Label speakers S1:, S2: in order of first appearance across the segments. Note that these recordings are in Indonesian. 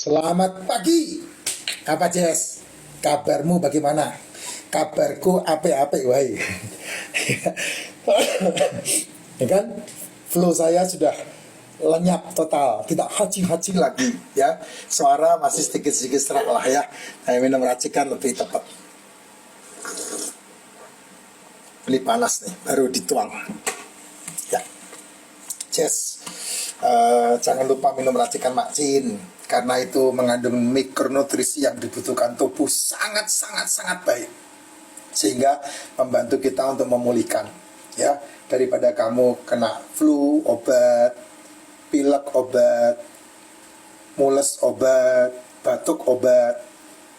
S1: Selamat pagi. Apa Jess? Kabarmu bagaimana? Kabarku ape-ape wahai. Ya kan? Flow saya sudah lenyap total, tidak haji-haji lagi ya. Suara masih sedikit-sedikit serak lah ya. Saya minum racikan lebih tepat. Ini panas nih, baru dituang. Ya. Jess, jangan lupa minum racikan Makcin, karena itu mengandung mikronutrisi yang dibutuhkan tubuh sangat baik, sehingga membantu kita untuk memulihkan ya. Daripada kamu kena flu obat, pilek obat, mules obat, batuk obat,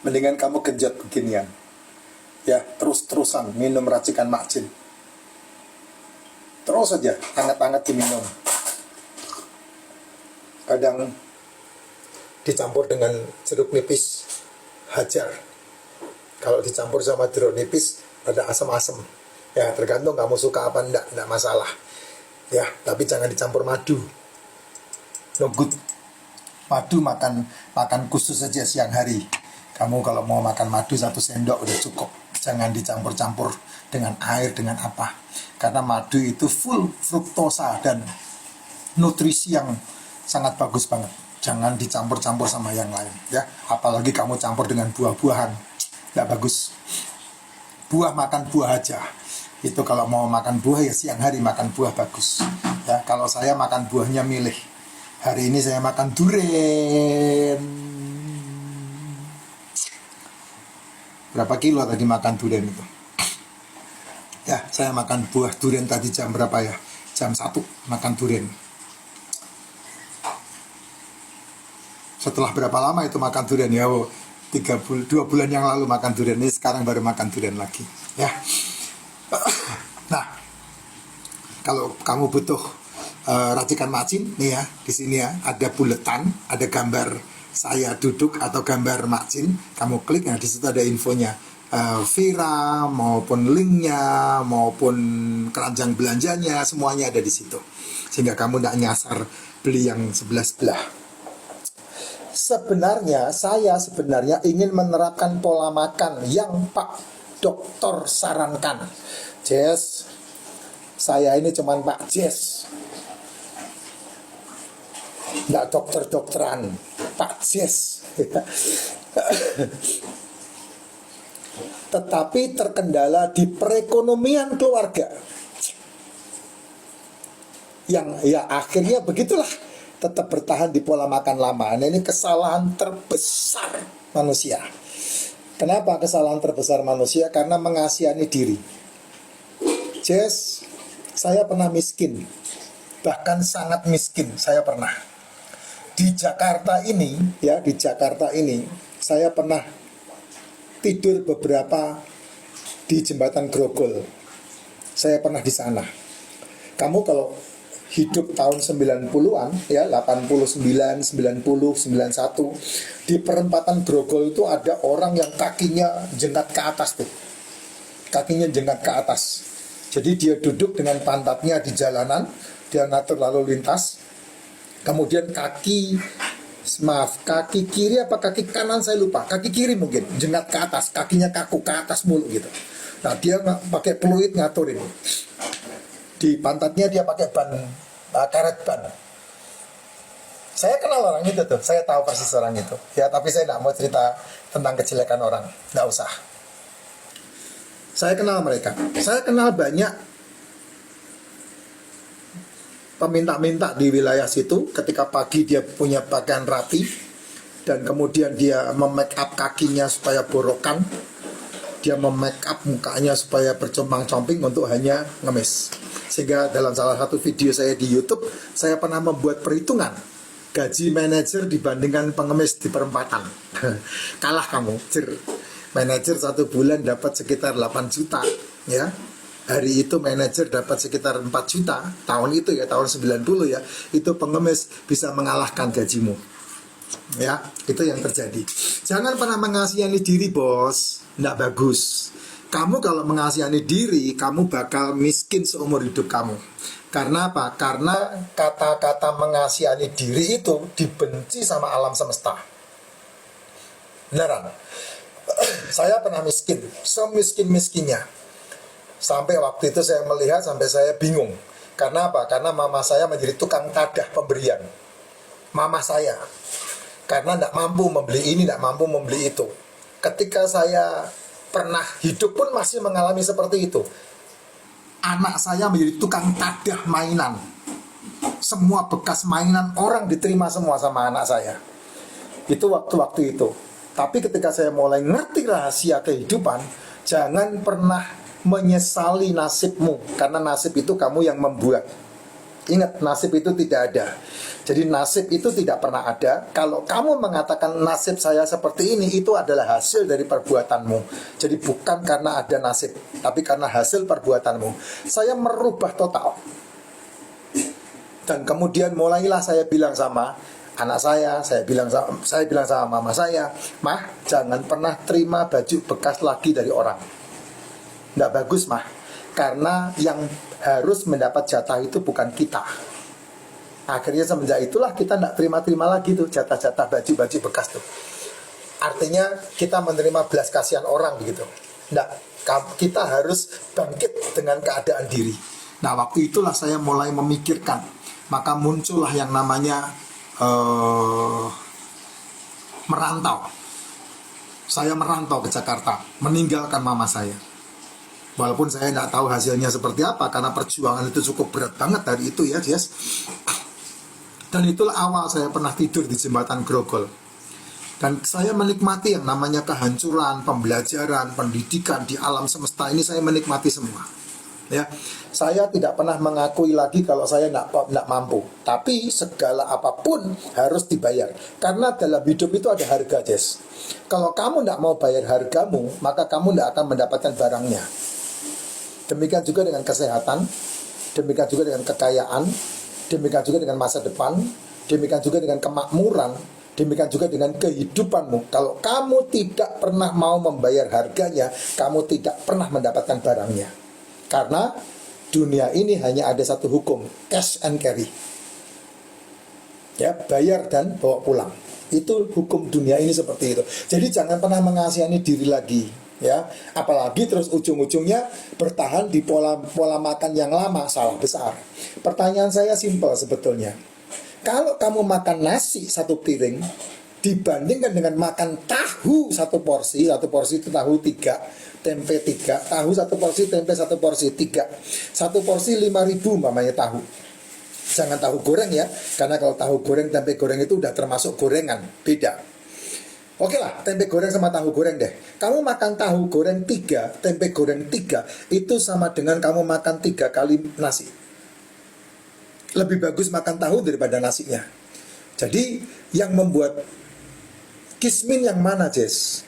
S1: mendingan kamu genjot beginian ya, terus-terusan minum racikan Makcin, terus saja hangat-hangat diminum. Kadang dicampur dengan jeruk nipis hajar. Kalau dicampur sama jeruk nipis ada asam-asam. Ya tergantung kamu suka apa enggak masalah. Ya, tapi jangan dicampur madu. No good. Madu makan khusus saja siang hari. Kamu kalau mau makan madu 1 sendok udah cukup. Jangan dicampur-campur dengan air, dengan apa. Karena madu itu full fruktosa dan nutrisi yang sangat bagus banget. Jangan dicampur-campur sama yang lain ya. Apalagi kamu campur dengan buah-buahan, nggak bagus. Buah, makan buah aja. Itu kalau mau makan buah ya siang hari makan buah bagus ya. Kalau saya makan buahnya milih. Hari ini saya makan durian. Berapa kilo tadi makan durian itu? Ya, saya makan buah durian tadi jam berapa ya? Jam 1 makan durian. Setelah berapa lama itu makan durian ya? 2 bulan yang lalu makan durian, ini sekarang baru makan durian lagi ya. Nah, kalau kamu butuh racikan Makcin nih ya, di sini ya ada buletan, ada gambar saya duduk atau gambar Makcin. Kamu klik, nah di situ ada infonya, Vira maupun linknya maupun keranjang belanjanya, semuanya ada di situ, sehingga kamu tidak nyasar beli yang sebelah-sebelah. Saya sebenarnya ingin menerapkan pola makan yang Pak Dokter sarankan. Jess, saya ini cuman Pak Jess, nggak dokter-dokteran, Pak Jess. Tetapi terkendala di perekonomian keluarga, yang ya akhirnya begitulah, tetap bertahan di pola makan lama. Nah, ini kesalahan terbesar manusia. Kenapa kesalahan terbesar manusia? Karena mengasihani diri. Jess, saya pernah miskin, bahkan sangat miskin. Saya pernah di Jakarta ini, ya di Jakarta ini, saya pernah tidur beberapa di jembatan Grogol. Saya pernah di sana. Kamu kalau hidup tahun 90-an ya, 89, 90, 91, di perempatan Grogol itu ada orang yang kakinya jengkat ke atas tuh. Kakinya jengkat ke atas. Jadi dia duduk dengan pantatnya di jalanan, dia ngatur lalu lintas. Kemudian kaki kiri apa kaki kanan saya lupa, kaki kiri mungkin jengkat ke atas, kakinya kaku ke atas mulu gitu. Nah, dia pakai peluit ngaturin. Di pantatnya dia pakai ban, karet ban. Saya kenal orang itu tuh, saya tahu persis orang itu. Ya, tapi saya tidak mau cerita tentang kejelekan orang, tidak usah. Saya kenal mereka. Saya kenal banyak peminta-minta di wilayah situ. Ketika pagi dia punya pakaian rapi, dan kemudian dia memake up kakinya supaya borokan, dia memake up mukanya supaya bercompang-comping untuk hanya ngemis. Sehingga dalam salah satu video saya di YouTube, saya pernah membuat perhitungan gaji manajer dibandingkan pengemis di perempatan. Kalah kamu, manajer 1 bulan dapat sekitar 8 juta ya. Hari itu manajer dapat sekitar 4 juta. Tahun itu ya, tahun 90 ya, itu pengemis bisa mengalahkan gajimu. Ya, itu yang terjadi. Jangan pernah mengasihani diri, bos. Nggak bagus. Kamu kalau mengasihani diri, kamu bakal miskin seumur hidup kamu. Karena apa? Karena kata-kata mengasihani diri itu dibenci sama alam semesta. Beneran. Saya pernah miskin, semiskin-miskinnya. Sampai waktu itu saya melihat, sampai saya bingung. Karena apa? Karena mama saya menjadi tukang tadah pemberian. Mama saya. Karena tidak mampu membeli ini, tidak mampu membeli itu. Ketika saya pernah hidup pun masih mengalami seperti itu. Anak saya menjadi tukang tadah mainan. Semua bekas mainan orang diterima semua sama anak saya. Itu waktu-waktu itu. Tapi ketika saya mulai ngerti rahasia kehidupan, jangan pernah menyesali nasibmu, karena nasib itu kamu yang membuat. Ingat, nasib itu tidak ada. Jadi nasib itu tidak pernah ada. Kalau kamu mengatakan nasib saya seperti ini, itu adalah hasil dari perbuatanmu. Jadi bukan karena ada nasib, tapi karena hasil perbuatanmu. Saya merubah total. Dan kemudian mulailah saya bilang sama anak saya bilang sama mama saya, "Mah, jangan pernah terima baju bekas lagi dari orang. Nggak bagus, Mah. Karena yang harus mendapat jatah itu bukan kita." Akhirnya semenjak itulah kita nggak terima-terima lagi tuh jatah-jatah baju-baju bekas tuh. Artinya kita menerima belas kasihan orang begitu. Nggak, kita harus bangkit dengan keadaan diri. Nah, waktu itulah saya mulai memikirkan. Maka muncullah yang namanya merantau. Saya merantau ke Jakarta, meninggalkan mama saya. Walaupun saya nggak tahu hasilnya seperti apa, karena perjuangan itu cukup berat banget dari itu ya, Jess. Dan itulah awal saya pernah tidur di jembatan Grogol. Dan saya menikmati yang namanya kehancuran, pembelajaran, pendidikan di alam semesta ini, saya menikmati semua. Ya, saya tidak pernah mengakui lagi kalau saya tidak mampu. Tapi segala apapun harus dibayar. Karena dalam hidup itu ada harga, Jess. Kalau kamu tidak mau bayar hargamu, maka kamu tidak akan mendapatkan barangnya. Demikian juga dengan kesehatan, demikian juga dengan kekayaan, demikian juga dengan masa depan, demikian juga dengan kemakmuran, demikian juga dengan kehidupanmu. Kalau kamu tidak pernah mau membayar harganya, kamu tidak pernah mendapatkan barangnya. Karena dunia ini hanya ada satu hukum, cash and carry. Ya, bayar dan bawa pulang. Itu hukum dunia ini seperti itu. Jadi jangan pernah mengasihani diri lagi, ya. Apalagi terus ujung-ujungnya bertahan di pola makan yang lama, salah besar. Pertanyaan saya simpel sebetulnya. Kalau kamu makan nasi satu piring dibandingkan dengan makan tahu satu porsi itu tahu 3, tempe 3, tahu satu porsi, tempe satu porsi 3. Satu porsi 5.000 mamanya tahu. Jangan tahu goreng ya, karena kalau tahu goreng, tempe goreng itu udah termasuk gorengan, beda. Oke lah, tempe goreng sama tahu goreng deh. Kamu makan tahu goreng 3, tempe goreng 3, itu sama dengan kamu makan 3 kali nasi. Lebih bagus makan tahu daripada nasinya. Jadi yang membuat kismin yang mana, Jess?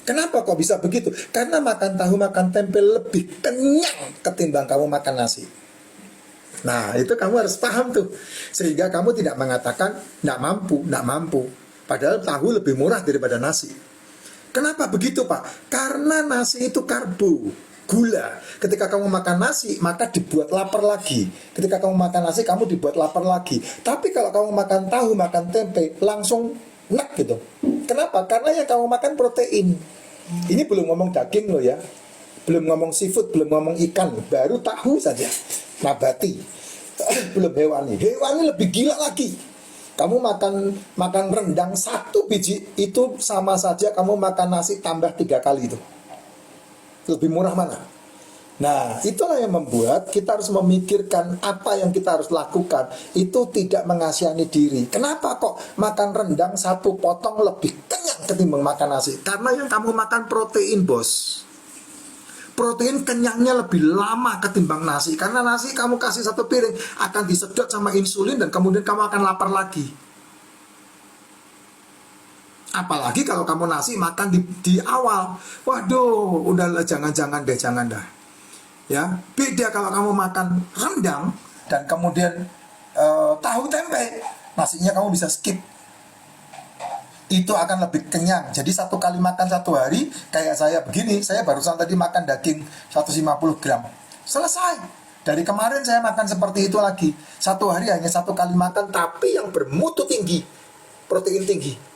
S1: Kenapa kok bisa begitu? Karena makan tahu, makan tempe lebih kenyang ketimbang kamu makan nasi. Nah, itu kamu harus paham tuh. Sehingga kamu tidak mengatakan nggak mampu. Padahal tahu lebih murah daripada nasi. Kenapa begitu, Pak? Karena nasi itu karbo, gula. Ketika kamu makan nasi, maka dibuat lapar lagi. Ketika kamu makan nasi, kamu dibuat lapar lagi. Tapi kalau kamu makan tahu, makan tempe, langsung enak gitu. Kenapa? Karena yang kamu makan protein. Ini belum ngomong daging loh ya, belum ngomong seafood, belum ngomong ikan, baru tahu saja, nabati. Belum hewani. Hewani lebih gila lagi. Kamu makan rendang 1 biji itu sama saja kamu makan nasi tambah 3 kali itu. Lebih murah mana? Nah, itulah yang membuat kita harus memikirkan apa yang kita harus lakukan. Itu tidak mengasihani diri. Kenapa kok makan rendang 1 potong lebih kenyang ketimbang makan nasi? Karena yang kamu makan protein, bos. Protein kenyangnya lebih lama ketimbang nasi. Karena nasi kamu kasih 1 piring akan disedot sama insulin dan kemudian kamu akan lapar lagi. Apalagi kalau kamu nasi makan di awal. Waduh, udahlah, jangan dah. Ya, beda kalau kamu makan rendang dan kemudian tahu tempe, nasinya kamu bisa skip. Itu akan lebih kenyang. Jadi 1 kali makan 1 hari, kayak saya begini, saya barusan tadi makan daging 150 gram. Selesai. Dari kemarin saya makan seperti itu lagi. 1 hari hanya 1 kali makan, tapi yang bermutu tinggi, protein tinggi.